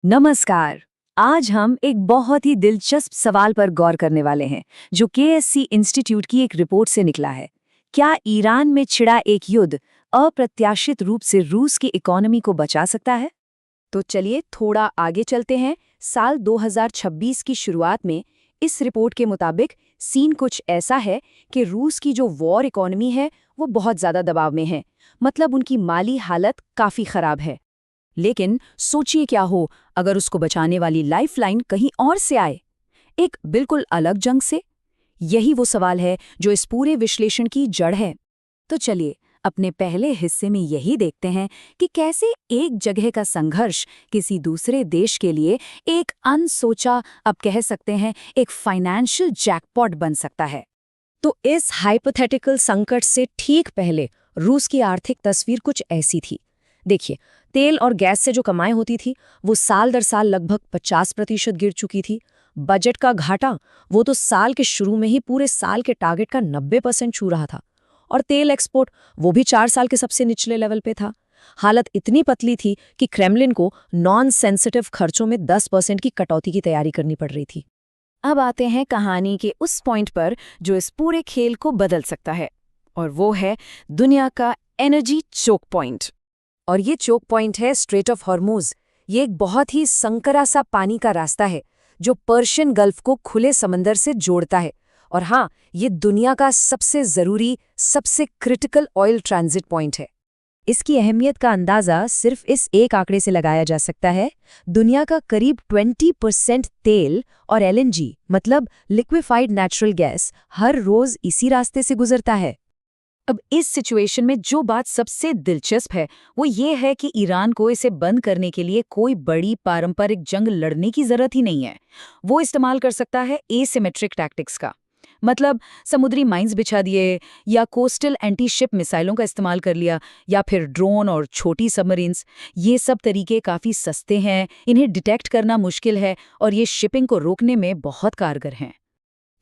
नमस्कार। आज हम एक बहुत ही दिलचस्प सवाल पर गौर करने वाले हैं जो केएससी इंस्टीट्यूट की एक रिपोर्ट से निकला है। क्या ईरान में छिड़ा एक युद्ध अप्रत्याशित रूप से रूस की इकोनॉमी को बचा सकता है? तो चलिए थोड़ा आगे चलते हैं। साल 2026 की शुरुआत में इस रिपोर्ट के मुताबिक सीन कुछ ऐसा है कि रूस की जो वॉर इकोनॉमी है वो बहुत ज़्यादा दबाव में है। मतलब उनकी माली हालत काफ़ी ख़राब है। लेकिन सोचिए क्या हो अगर उसको बचाने वाली लाइफलाइन कहीं और से आए, एक बिल्कुल अलग जंग से। यही वो सवाल है जो इस पूरे विश्लेषण की जड़ है। तो चलिए अपने पहले हिस्से में यही देखते हैं कि कैसे एक जगह का संघर्ष किसी दूसरे देश के लिए एक अनसोचा, अब कह सकते हैं एक फाइनेंशियल जैकपॉट बन सकता है। तो इस हाइपोथेटिकल संकट से ठीक पहले रूस की आर्थिक तस्वीर कुछ ऐसी थी। देखिए, तेल और गैस से जो कमाई होती थी वो साल दर साल लगभग 50% गिर चुकी थी। बजट का घाटा वो तो साल के शुरू में ही पूरे साल के टारगेट का 90% छू रहा था। और तेल एक्सपोर्ट वो भी 4 साल के सबसे निचले लेवल पे था। हालत इतनी पतली थी कि क्रेमलिन को नॉन सेंसिटिव खर्चों में 10% की कटौती की तैयारी करनी पड़ रही थी। अब आते हैं कहानी के उस पॉइंट पर जो इस पूरे खेल को बदल सकता है, और वो है दुनिया का एनर्जी चोक पॉइंट। और ये चोक पॉइंट है स्ट्रेट ऑफ हॉर्मुज। ये एक बहुत ही संकरा सा पानी का रास्ता है जो पर्शियन गल्फ को खुले समंदर से जोड़ता है। और हाँ, ये दुनिया का सबसे ज़रूरी, सबसे क्रिटिकल ऑयल ट्रांजिट पॉइंट है। इसकी अहमियत का अंदाज़ा सिर्फ इस एक आंकड़े से लगाया जा सकता है। दुनिया का करीब 20% तेल और एलएनजी मतलब लिक्विफाइड नेचुरल गैस हर रोज़ इसी रास्ते से गुजरता है। अब इस सिचुएशन में जो बात सबसे दिलचस्प है वो ये है कि ईरान को इसे बंद करने के लिए कोई बड़ी पारंपरिक जंग लड़ने की जरूरत ही नहीं है। वो इस्तेमाल कर सकता है एसिमेट्रिक टैक्टिक्स का। मतलब समुद्री माइंस बिछा दिए, या कोस्टल एंटी शिप मिसाइलों का इस्तेमाल कर लिया, या फिर ड्रोन और छोटी सबमरीन्स। ये सब तरीके काफ़ी सस्ते हैं, इन्हें डिटेक्ट करना मुश्किल है, और ये शिपिंग को रोकने में बहुत कारगर हैं।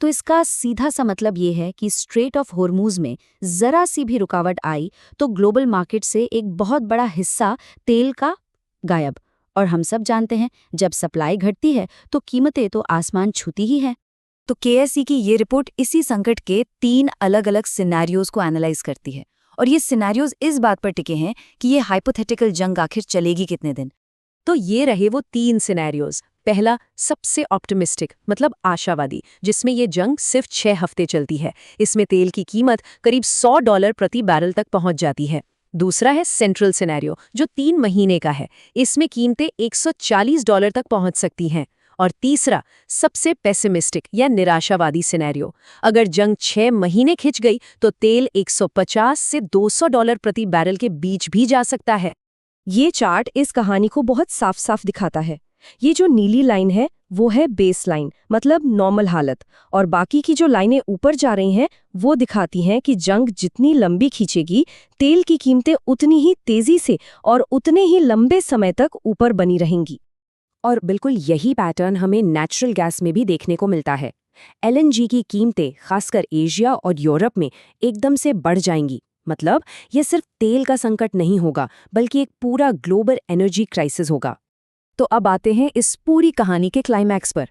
तो इसका सीधा सा मतलब ये है कि स्ट्रेट ऑफ होर्मुज में जरा सी भी रुकावट आई तो ग्लोबल मार्केट से एक बहुत बड़ा हिस्सा तेल का गायब। और हम सब जानते हैं जब सप्लाई घटती है तो कीमतें तो आसमान छूती ही हैं। तो केएससी की ये रिपोर्ट इसी संकट के 3 अलग अलग सिनेरियोज को एनालाइज करती है। और ये सिनेरियोज इस बात पर टिके हैं कि ये हाइपोथेटिकल जंग आखिर चलेगी कितने दिन। तो ये रहे वो 3 सिनेरियोज। पहला सबसे ऑप्टिमिस्टिक मतलब आशावादी, जिसमें ये जंग सिर्फ 6 हफ्ते चलती है। इसमें तेल की कीमत करीब $100 प्रति बैरल तक पहुंच जाती है। दूसरा है सेंट्रल सिनेरियो जो 3 महीने का है। इसमें कीमतें $140 तक पहुंच सकती हैं। और तीसरा सबसे पेसिमिस्टिक या निराशावादी सिनेरियो, अगर जंग 6 महीने खिंच गई तो तेल $150 से $200 प्रति बैरल के बीच भी जा सकता है। ये चार्ट इस कहानी को बहुत साफ साफ दिखाता है। ये जो नीली लाइन है वो है बेस लाइन मतलब नॉर्मल हालत, और बाकी की जो लाइनें ऊपर जा रही हैं वो दिखाती हैं कि जंग जितनी लंबी खींचेगी तेल की कीमतें उतनी ही तेजी से और उतने ही लंबे समय तक ऊपर बनी रहेंगी। और बिल्कुल यही पैटर्न हमें नेचुरल गैस में भी देखने को मिलता है। एलएनजी की कीमतें खासकर एशिया और यूरोप में एकदम से बढ़ जाएंगी। मतलब ये सिर्फ तेल का संकट नहीं होगा बल्कि एक पूरा ग्लोबल एनर्जी क्राइसिस होगा। तो अब आते हैं इस पूरी कहानी के क्लाइमैक्स पर,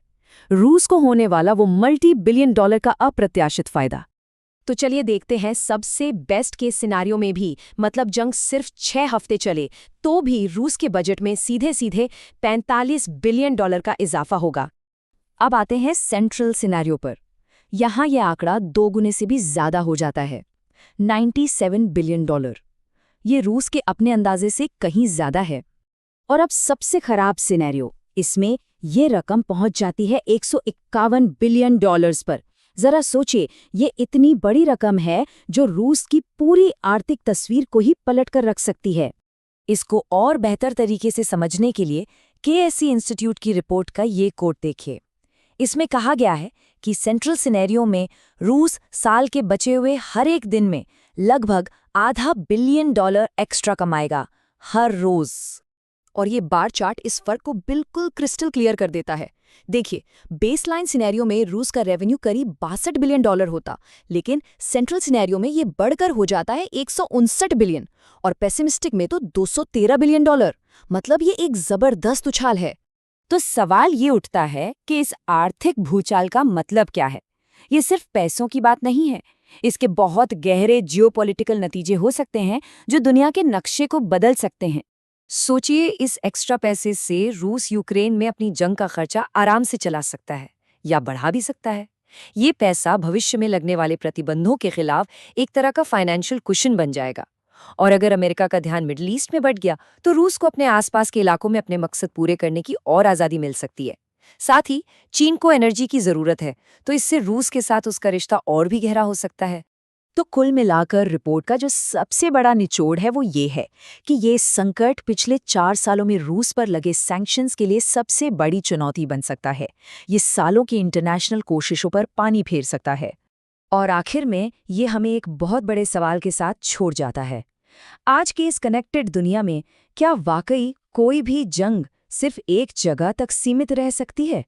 रूस को होने वाला वो $multi-billion का अप्रत्याशित फायदा। तो चलिए देखते हैं सबसे बेस्ट केस सिनारियो में भी, मतलब जंग सिर्फ 6 हफ्ते चले तो भी रूस के बजट में सीधे सीधे $45 बिलियन का इजाफा होगा। अब आते हैं सेंट्रल सिनारियो पर। यहाँ यह आंकड़ा 2 गुने से भी ज्यादा हो जाता है, $97 बिलियन। ये रूस के अपने अंदाजे से कहीं ज्यादा है। और अब सबसे खराब सिनेरियो, इसमें ये रकम पहुंच जाती है $151 बिलियन पर। जरा सोचिए, ये इतनी बड़ी रकम है जो रूस की पूरी आर्थिक तस्वीर को ही पलट कर रख सकती है। इसको और बेहतर तरीके से समझने के लिए केएससी इंस्टीट्यूट की रिपोर्ट का ये कोट देखिए। इसमें कहा गया है कि सेंट्रल सिनेरियो में रूस साल के बचे हुए हर एक दिन में लगभग $500 बिलियन एक्स्ट्रा कमाएगा हर रोज। और ये बार चार्ट इस फर्क को बिल्कुल क्रिस्टल क्लियर कर देता है। देखिए, बेसलाइन सिनेरियो में रूस का रेवेन्यू करीब $62 बिलियन होता, लेकिन सेंट्रल सिनेरियो में ये बढ़कर हो जाता है 159 बिलियन, और पेसिमिस्टिक में तो $213 बिलियन। मतलब ये एक जबरदस्त उछाल है। तो सवाल ये उठता है कि इस आर्थिक भूचाल का मतलब क्या है। ये सिर्फ पैसों की बात नहीं है, इसके बहुत गहरे जियोपॉलिटिकल नतीजे हो सकते हैं जो दुनिया के नक्शे को बदल सकते हैं। सोचिए, इस एक्स्ट्रा पैसे से रूस यूक्रेन में अपनी जंग का खर्चा आराम से चला सकता है या बढ़ा भी सकता है। ये पैसा भविष्य में लगने वाले प्रतिबंधों के खिलाफ एक तरह का फाइनेंशियल कुशन बन जाएगा। और अगर अमेरिका का ध्यान मिडल ईस्ट में बढ़ गया तो रूस को अपने आसपास के इलाकों में अपने मकसद पूरे करने की और आज़ादी मिल सकती है। साथ ही चीन को एनर्जी की ज़रूरत है, तो इससे रूस के साथ उसका रिश्ता और भी गहरा हो सकता है। तो कुल मिलाकर रिपोर्ट का जो सबसे बड़ा निचोड़ है वो ये है कि ये संकट पिछले 4 सालों में रूस पर लगे सैंक्शंस के लिए सबसे बड़ी चुनौती बन सकता है। ये सालों की इंटरनेशनल कोशिशों पर पानी फेर सकता है। और आखिर में ये हमें एक बहुत बड़े सवाल के साथ छोड़ जाता है। आज की इस कनेक्टेड दुनिया में क्या वाकई कोई भी जंग सिर्फ एक जगह तक सीमित रह सकती है?